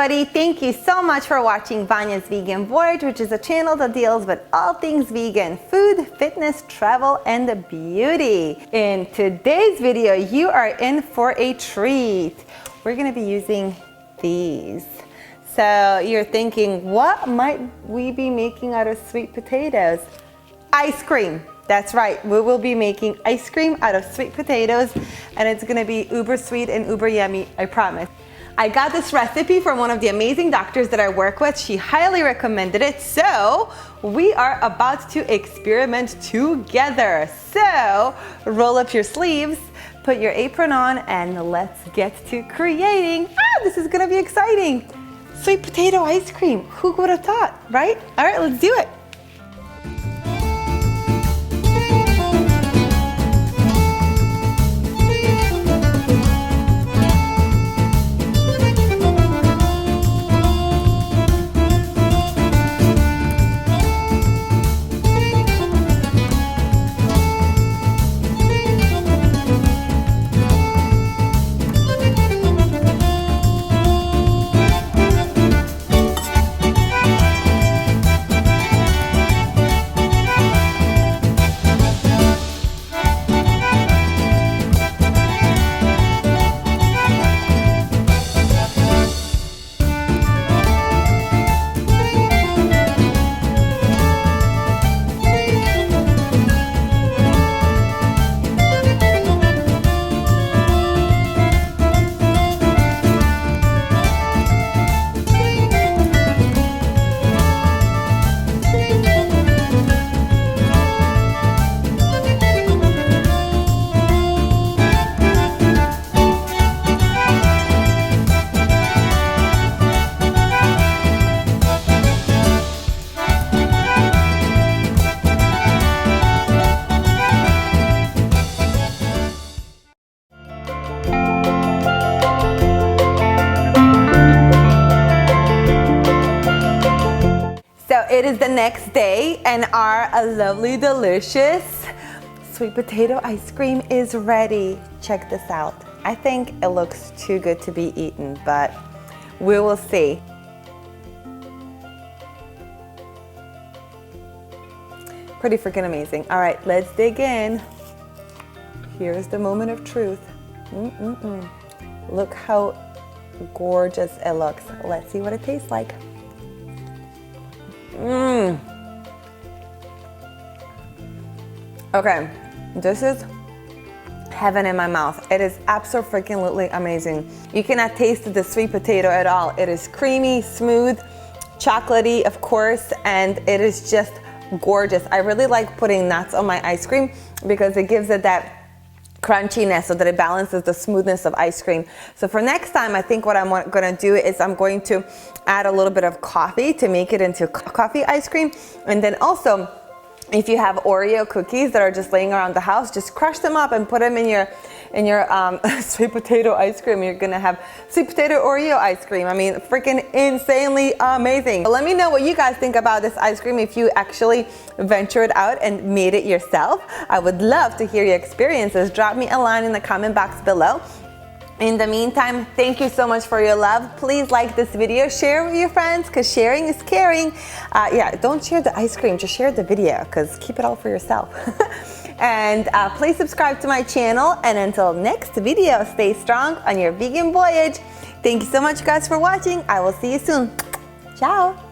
everybody. Thank you so much for watching Vanya's Vegan Voyage, which is a channel that deals with all things vegan, food, fitness, travel, and beauty. In today's video, you are in for a treat. We're gonna be using these. So you're thinking, what might we be making out of sweet potatoes? Ice cream. That's right, we will be making ice cream out of sweet potatoes, and it's gonna be uber sweet and uber yummy, I promise. I got this recipe from one of the amazing doctors that I work with. She highly recommended it, so we are about to experiment together. So roll up your sleeves, put your apron on, and let's get to creating. This is gonna be exciting. Sweet potato ice cream, who would have thought, right? All right, let's do it. It is the next day and our lovely, delicious sweet potato ice cream is ready. Check this out. I think it looks too good to be eaten, but we will see. Pretty freaking amazing. All right, let's dig in. Here's the moment of truth. Look how gorgeous it looks. Let's see what it tastes like. Okay, this is heaven in my mouth. It is absolutely amazing. You cannot taste the sweet potato at all. It is creamy, smooth, chocolatey, of course, and it is just gorgeous. I really like putting nuts on my ice cream because it gives it that crunchiness so that it balances the smoothness of ice cream. So for next time, I think what I'm gonna do is I'm going to add a little bit of coffee to make it into coffee ice cream. And then also, if you have Oreo cookies that are just laying around the house, just crush them up and put them in your sweet potato ice cream. You're gonna have sweet potato Oreo ice cream. I mean, freaking insanely amazing. But let me know what you guys think about this ice cream if you actually ventured out and made it yourself. I would love to hear your experiences. Drop me a line in the comment box below. In the meantime, thank you so much for your love. Please like this video, share with your friends, because sharing is caring. Yeah, don't share the ice cream, just share the video, because keep it all for yourself. And please subscribe to my channel. And until next video, stay strong on your vegan voyage. Thank you so much, guys, for watching. I will see you soon. Ciao.